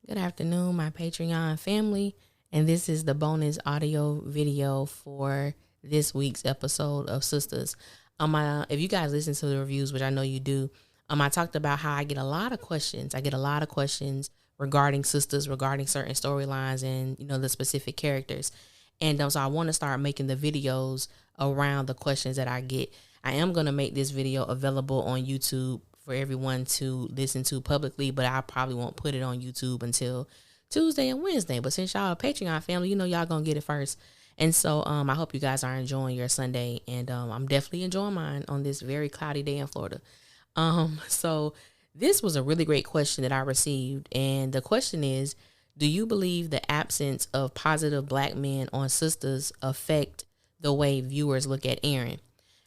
Good afternoon, my Patreon family, and this is the bonus audio video for this week's episode of Sistas. If you guys listen to the reviews, which I know you do, I talked about how I get a lot of questions. I get a lot of questions regarding Sistas, regarding certain storylines, and the specific characters. And so I want to start making the videos around the questions that I get. I am going to make this video available on YouTube for everyone to listen to publicly, but I probably won't put it on YouTube until Tuesday and Wednesday. But since y'all a Patreon family, y'all gonna get it first. And so I hope you guys are enjoying your Sunday, and I'm definitely enjoying mine on this very cloudy day in Florida. So this was a really great question that I received, and the question is, do you believe the absence of positive black men on Sistas affect the way viewers look at Aaron?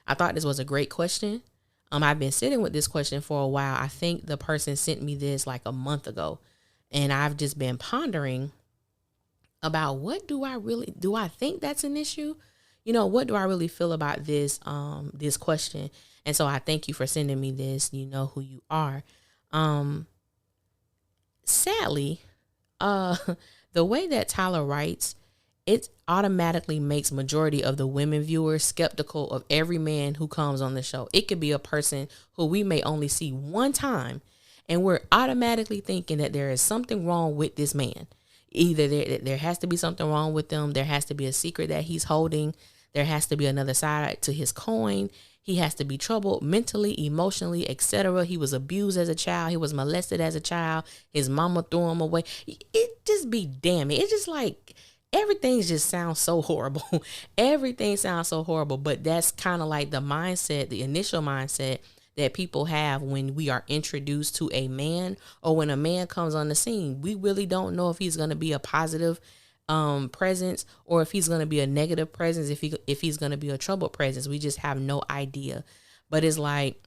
I thought this was a great question. I've been sitting with this question for a while. I think the person sent me this like a month ago, and I've just been pondering about what do I think that's an issue? What do I really feel about this question? And so I thank you for sending me this. You know who you are. Sadly, the way that Tyler writes, it automatically makes majority of the women viewers skeptical of every man who comes on the show. It could be a person who we may only see one time, and we're automatically thinking that there is something wrong with this man. Either there has to be something wrong with them. There has to be a secret that he's holding. There has to be another side to his coin. He has to be troubled mentally, emotionally, etc. He was abused as a child. He was molested as a child. His mama threw him away. It just be damning. It's just like everything just sounds so horrible. Everything sounds so horrible. But that's kind of like the mindset, the initial mindset that people have when we are introduced to a man, or when a man comes on the scene. We really don't know if he's going to be a positive presence, or if he's going to be a negative presence, if he's going to be a troubled presence. We just have no idea. But it's like,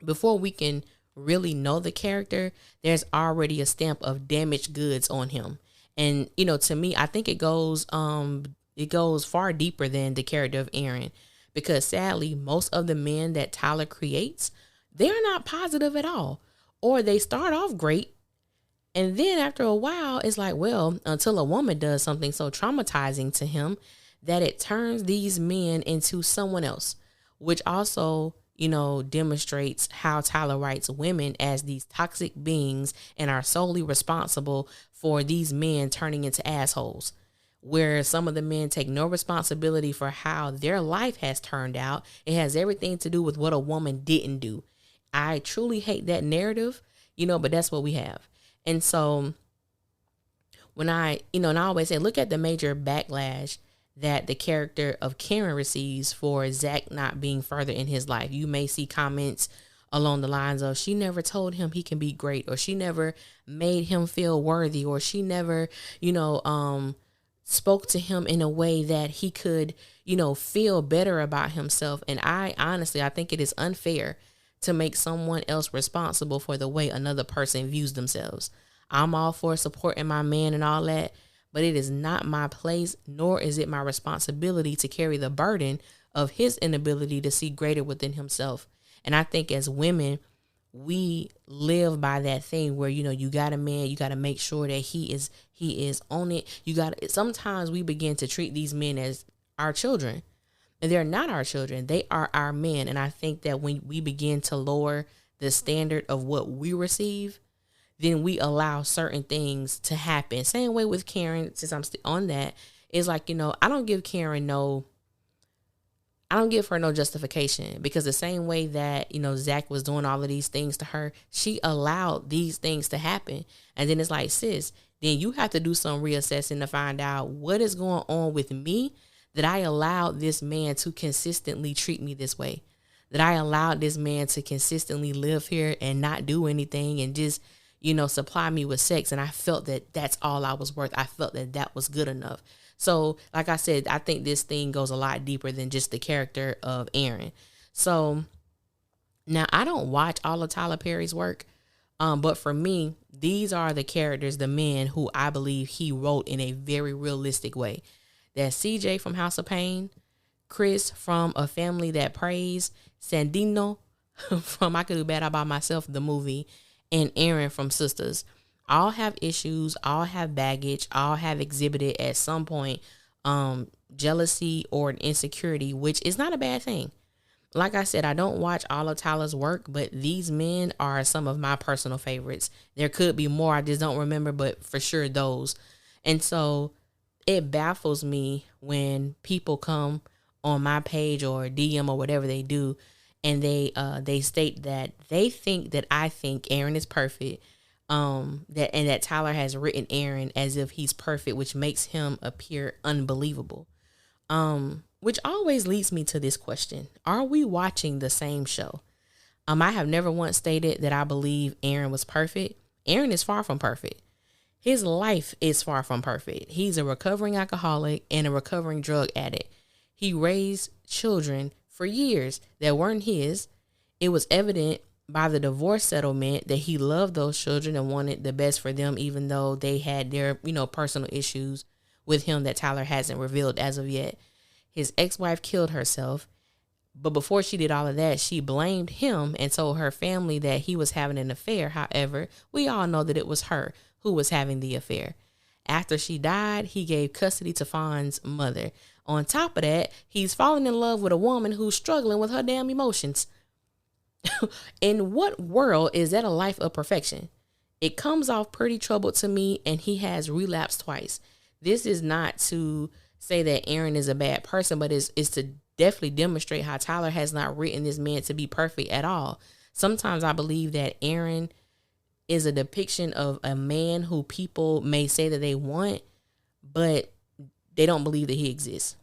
before we can really know the character, there's already a stamp of damaged goods on him. And to me, I think it goes far deeper than the character of Aaron, because sadly, most of the men that Tyler creates, they're not positive at all, or they start off great, and then after a while, it's like, well, until a woman does something so traumatizing to him that it turns these men into someone else, which also, demonstrates how Tyler writes women as these toxic beings and are solely responsible for these men turning into assholes, where some of the men take no responsibility for how their life has turned out. It has everything to do with what a woman didn't do. I truly hate that narrative, but that's what we have. And so when and I always say, look at the major backlash that the character of Karen receives for Zach not being further in his life. You may see comments along the lines of, she never told him he can be great, or she never made him feel worthy, or she never, spoke to him in a way that he could, feel better about himself. And I think it is unfair to make someone else responsible for the way another person views themselves. I'm all for supporting my man and all that, but it is not my place, nor is it my responsibility to carry the burden of his inability to see greater within himself. And I think as women, we live by that thing where, you got a man, you got to make sure that he is on it. Sometimes we begin to treat these men as our children, and they're not our children. They are our men. And I think that when we begin to lower the standard of what we receive, then we allow certain things to happen. Same way with Karen, since I'm still on that, is like, I don't give her no justification, because the same way that, Zach was doing all of these things to her, she allowed these things to happen. And then it's like, sis, then you have to do some reassessing to find out what is going on with me, that I allowed this man to consistently treat me this way, that I allowed this man to consistently live here and not do anything and just, supply me with sex. And I felt that that's all I was worth. I felt that that was good enough. So like I said, I think this thing goes a lot deeper than just the character of Aaron. So now I don't watch all of Tyler Perry's work. But for me, these are the characters, the men who I believe he wrote in a very realistic way. That's CJ from House of Pain, Chris from A Family That Prays, Sandino from I Could Do Better By Myself, the movie, and Aaron from Sistas. All have issues, all have baggage, all have exhibited at some point jealousy or an insecurity, which is not a bad thing. Like I said, I don't watch all of Tyler's work, but these men are some of my personal favorites. There could be more, I just don't remember, but for sure those. And so it baffles me when people come on my page or DM or whatever they do, and they state that they think that I think Aaron is perfect, that Tyler has written Aaron as if he's perfect, which makes him appear unbelievable. Which always leads me to this question: are we watching the same show? I have never once stated that I believe Aaron was perfect. Aaron is far from perfect. His life is far from perfect. He's a recovering alcoholic and a recovering drug addict. He raised children for years that weren't his. It was evident by the divorce settlement that he loved those children and wanted the best for them, even though they had their, personal issues with him that Tyler hasn't revealed as of yet. His ex-wife killed herself, but before she did all of that, she blamed him and told her family that he was having an affair. However, we all know that it was her who was having the affair. After she died, he gave custody to Fawn's mother. On top of that, he's falling in love with a woman who's struggling with her damn emotions. In what world is that a life of perfection? It comes off pretty troubled to me, and he has relapsed twice. This is not to say that Aaron is a bad person, but it's to definitely demonstrate how Tyler has not written this man to be perfect at all. Sometimes I believe that Aaron is a depiction of a man who people may say that they want, but they don't believe that he exists.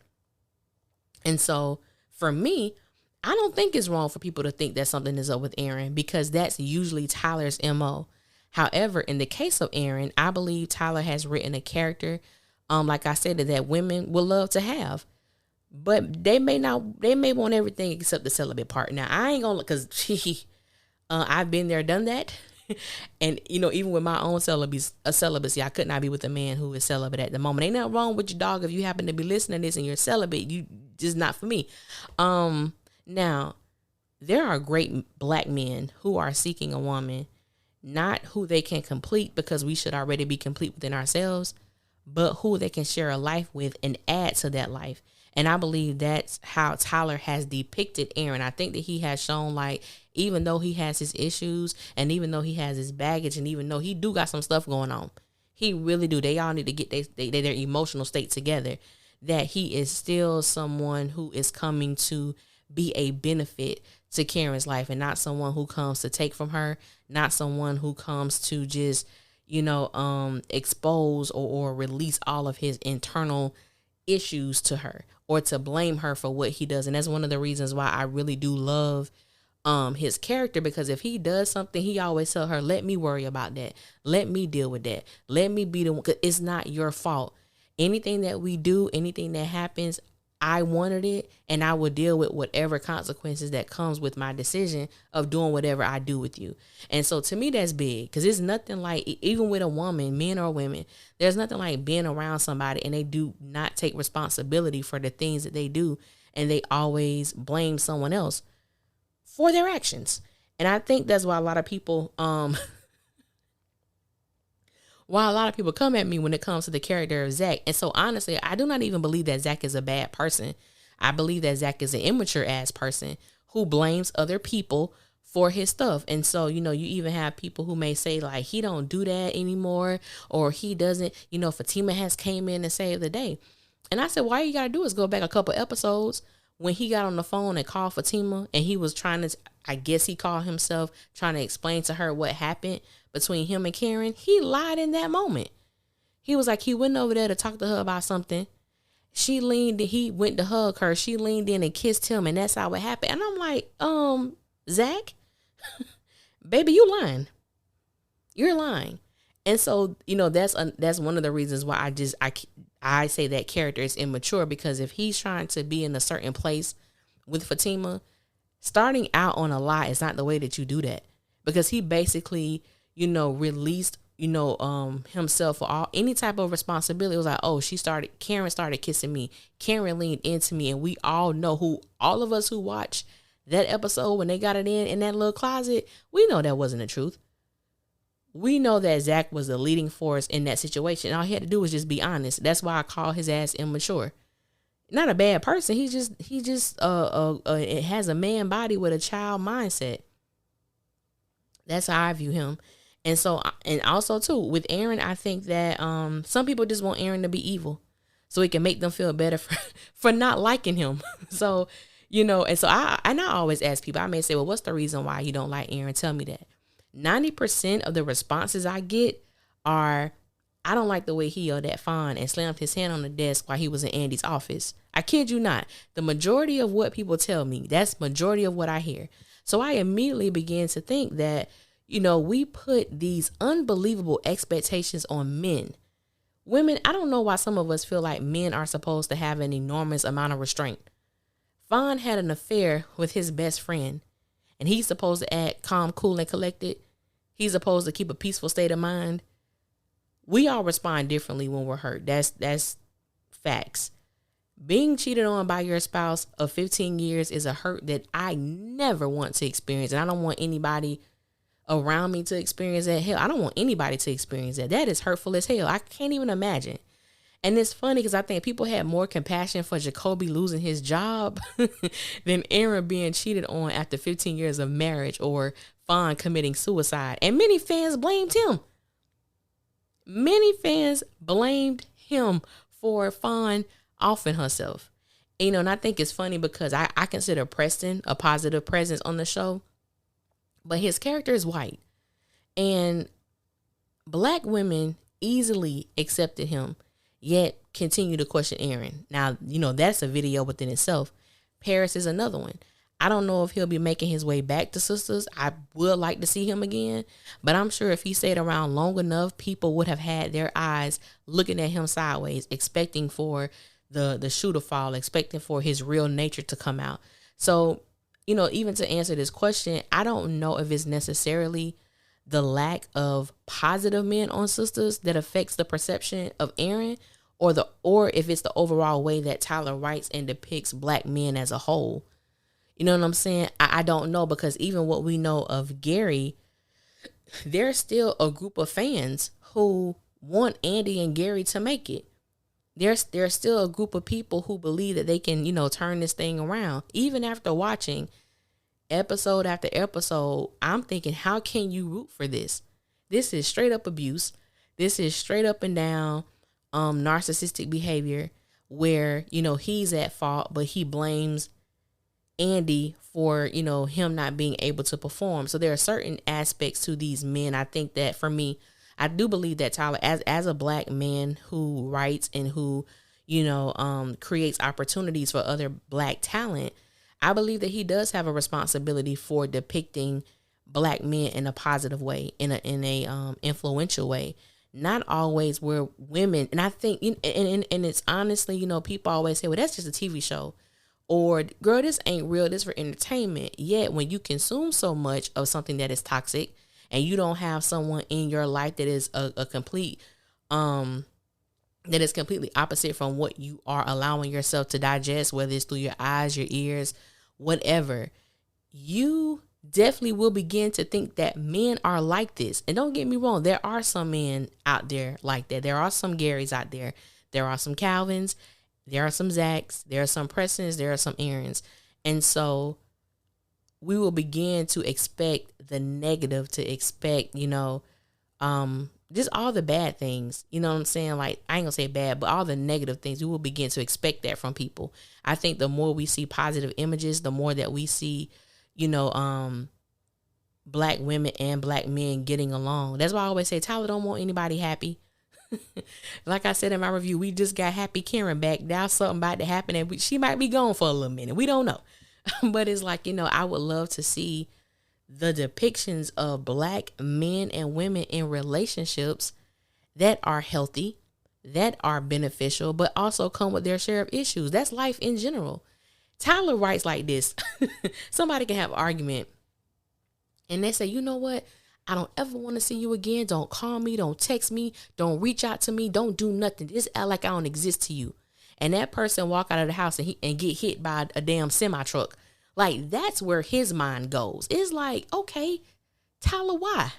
And so for me, I don't think it's wrong for people to think that something is up with Aaron, because that's usually Tyler's MO. However, in the case of Aaron, I believe Tyler has written a character, like I said, that women would love to have. But they may want everything except the celibate part. Now, I ain't gonna, because I've been there, done that. And, even with my own celibacy, I could not be with a man who is celibate at the moment. Ain't nothing wrong with your dog. If you happen to be listening to this and you're celibate, you just not for me. Now, there are great black men who are seeking a woman, not who they can complete, because we should already be complete within ourselves, but who they can share a life with and add to that life. And I believe that's how Tyler has depicted Aaron. I think that he has shown, like, even though he has his issues, and even though he has his baggage, and even though he do got some stuff going on, he really do. They all need to get their emotional state together, that he is still someone who is coming to be a benefit to Karen's life, and not someone who comes to take from her, not someone who comes to just, expose or release all of his internal issues to her, or to blame her for what he does. And that's one of the reasons why I really do love his character, because if he does something, he always tell her, let me worry about that. Let me deal with that. Let me be the one, because it's not your fault. Anything that we do, anything that happens, I wanted it, and I will deal with whatever consequences that comes with my decision of doing whatever I do with you. And so to me, that's big, because it's nothing like, even with a woman, men or women, there's nothing like being around somebody and they do not take responsibility for the things that they do, and they always blame someone else for their actions. And I think that's why a lot of people, come at me when it comes to the character of Zach. And so honestly, I do not even believe that Zach is a bad person. I believe that Zach is an immature ass person who blames other people for his stuff. And so, you even have people who may say, like, he don't do that anymore, or he doesn't, Fatima has came in and saved the day. And I said, why you got to do is go back a couple episodes when he got on the phone and called Fatima, and he was trying to, I guess he called himself, trying to explain to her what happened between him and Karen. He lied in that moment. He was like, he went over there to talk to her about something. He went to hug her. She leaned in and kissed him, and that's how it happened. And I'm like, Zach, baby, you lying. You're lying. And so, that's one of the reasons why I say that character is immature, because if he's trying to be in a certain place with Fatima, starting out on a lie is not the way that you do that, because he basically, released, himself for any type of responsibility. It was like, oh, Karen started kissing me. Karen leaned into me. And we all know, all of us who watch that episode when they got it in that little closet, we know that wasn't the truth. we know that Zach was the leading force in that situation. All he had to do was just be honest. That's why I call his ass immature. Not a bad person. He just it has a man body with a child mindset. That's how I view him. And so, and also too, with Aaron, I think that some people just want Aaron to be evil so it can make them feel better for not liking him. So, and so I always ask people, I may say, well, what's the reason why you don't like Aaron? Tell me that. 90% of the responses I get are, I don't like the way he yelled at Fawn and slammed his hand on the desk while he was in Andy's office. I kid you not. The majority of what people tell me, that's majority of what I hear. So I immediately began to think that, we put these unbelievable expectations on men. Women, I don't know why some of us feel like men are supposed to have an enormous amount of restraint. Fawn had an affair with his best friend, and he's supposed to act calm, cool, and collected. He's supposed to keep a peaceful state of mind. We all respond differently when we're hurt. That's facts. Being cheated on by your spouse of 15 years is a hurt that I never want to experience. And I don't want anybody around me to experience that. Hell, I don't want anybody to experience that. That is hurtful as hell. I can't even imagine. And it's funny because I think people had more compassion for Jacoby losing his job than Aaron being cheated on after 15 years of marriage or Fawn committing suicide. And many fans blamed him. Many fans blamed him for Fawn offing herself. And I think it's funny because I consider Preston a positive presence on the show, but his character is white. And black women easily accepted him, yet continue to question Aaron. Now, that's a video within itself. Paris is another one. I don't know if he'll be making his way back to Sistas. I would like to see him again, but I'm sure if he stayed around long enough, people would have had their eyes looking at him sideways, expecting for the shoe to fall, expecting for his real nature to come out. So, even to answer this question, I don't know if it's necessarily the lack of positive men on Sistas that affects the perception of Aaron, or if it's the overall way that Tyler writes and depicts black men as a whole. You know what I'm saying? I don't know, because even what we know of Gary, there's still a group of fans who want Andy and Gary to make it. There's still a group of people who believe that they can, turn this thing around. Even after watching episode after episode, I'm thinking, how can you root for this? This is straight up abuse. This is straight up and down narcissistic behavior where, he's at fault, but he blames Andy for, him not being able to perform. So there are certain aspects to these men. I think that for me, I do believe that Tyler, as a black man who writes and who, creates opportunities for other black talent, I believe that he does have a responsibility for depicting black men in a positive way, in a influential way. Not always where women, and I think, and it's honestly, people always say, well, that's just a TV show. Or, girl, this ain't real, this for entertainment. Yet, when you consume so much of something that is toxic, and you don't have someone in your life that is a complete, that is completely opposite from what you are allowing yourself to digest, whether it's through your eyes, your ears, whatever, you definitely will begin to think that men are like this. And don't get me wrong, there are some men out there like that. There are some Garys out there. There are some Calvins. There are some Zachs. There are some Prestons. There are some Aarons. And so we will begin to expect the negative, to expect, just all the bad things. You know what I'm saying? Like, I ain't gonna say bad, but all the negative things, we will begin to expect that from people. I think the more we see positive images, the more that we see, black women and black men getting along. That's why I always say Tyler don't want anybody happy. Like I said in my review, we just got Happy Karen back. Now something about to happen, and she might be gone for a little minute. We don't know. But it's like, I would love to see the depictions of black men and women in relationships that are healthy, that are beneficial, but also come with their share of issues. That's life in general. Tyler writes like this. Somebody can have an argument and they say, you know what? I don't ever want to see you again. Don't call me. Don't text me. Don't reach out to me. Don't do nothing. Just act like I don't exist to you. And that person walk out of the house and get hit by a damn semi truck. Like, that's where his mind goes. It's like, okay, Tyler, why?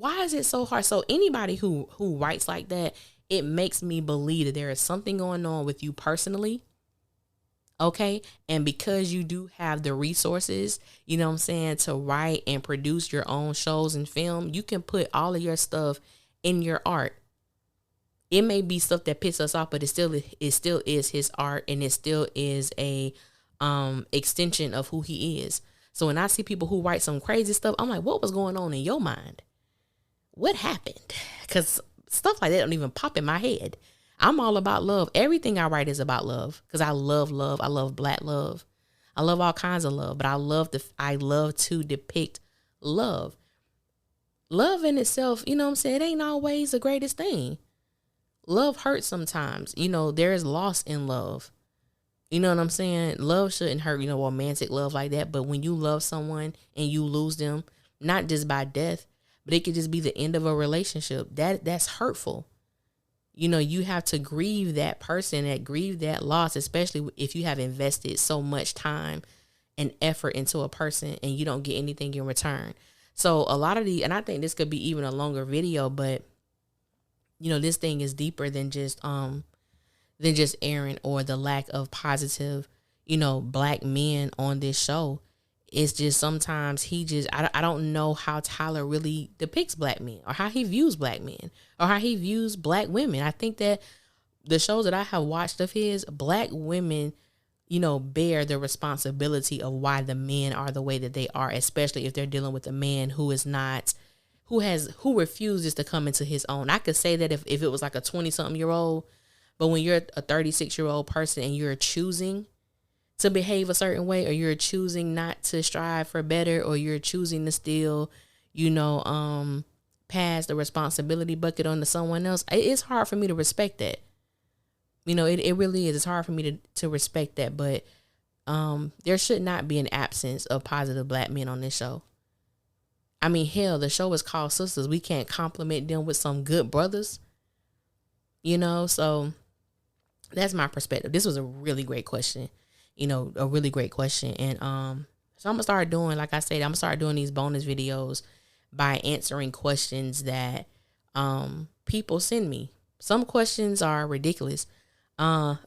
Why is it so hard? So anybody who writes like that, it makes me believe that there is something going on with you personally. Okay. And because you do have the resources, you know what I'm saying, to write and produce your own shows and film, you can put all of your stuff in your art. It may be stuff that pisses us off, but it still is his art, and it still is a extension of who he is. So when I see people who write some crazy stuff, I'm like, what was going on in your mind? What happened? Because stuff like that don't even pop in my head. I'm all about love. Everything I write is about love, because I love love. I love Black love. I love all kinds of love, but I love to depict love. Love in itself, you know what I'm saying, it ain't always the greatest thing. Love hurts sometimes. You know, there is loss in love. You know what I'm saying? Love shouldn't hurt, you know, romantic love like that. But when you love someone and you lose them, not just by death, but it could just be the end of a relationship, that's hurtful. You know, you have to grieve that person, grieve that loss, especially if you have invested so much time and effort into a person and you don't get anything in return. So a lot of and I think this could be even a longer video, but you know, this thing is deeper than just Aaron or the lack of positive, you know, Black men on this show. It's just sometimes I don't know how Tyler really depicts Black men, or how he views Black men, or how he views Black women. I think that the shows that I have watched of his, Black women, you know, bear the responsibility of why the men are the way that they are, especially if they're dealing with a man who refuses to come into his own. I could say that if it was like a 20-something-year-old, but when you're a 36-year-old person and you're choosing to behave a certain way, or you're choosing not to strive for better, or you're choosing to still, you know, pass the responsibility bucket on to someone else, it's hard for me to respect that. You know, it really is. It's hard for me to respect that, but there should not be an absence of positive Black men on this show. I mean, hell, the show is called Sistas. We can't compliment them with some good brothers, you know? So that's my perspective. This was a really great question, you know, a really great question. And so I'm going to start doing, like I said, I'm going to start doing these bonus videos by answering questions that people send me. Some questions are ridiculous. One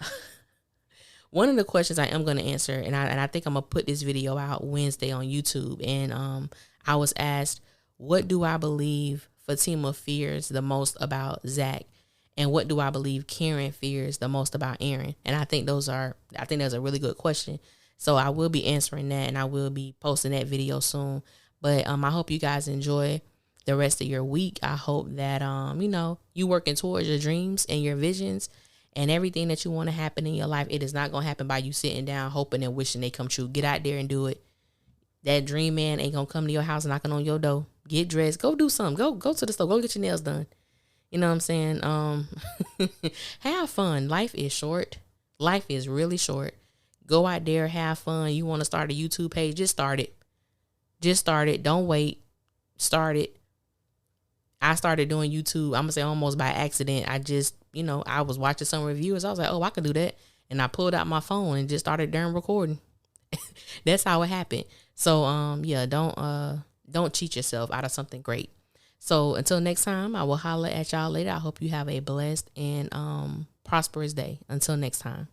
of the questions I am going to answer, and I think I'm going to put this video out Wednesday on YouTube, and I was asked, what do I believe Fatima fears the most about Zach? And what do I believe Karen fears the most about Aaron? And I think that's a really good question. So I will be answering that, and I will be posting that video soon. But I hope you guys enjoy the rest of your week. I hope that, you know, you working towards your dreams and your visions and everything that you want to happen in your life. It is not going to happen by you sitting down, hoping and wishing they come true. Get out there and do it. That dream man ain't going to come to your house knocking on your door. Get dressed. Go do something. Go to the store. Go get your nails done. You know what I'm saying? Have fun. Life is short. Life is really short. Go out there, have fun. You want to start a YouTube page, just start it. Just start it. Don't wait. Start it. I started doing YouTube, I'm going to say almost by accident. I just, you know, I was watching some reviews. I was like, oh, I can do that. And I pulled out my phone and just started darn recording. That's how it happened. So, yeah, don't cheat yourself out of something great. So until next time, I will holler at y'all later. I hope you have a blessed and prosperous day. Until next time.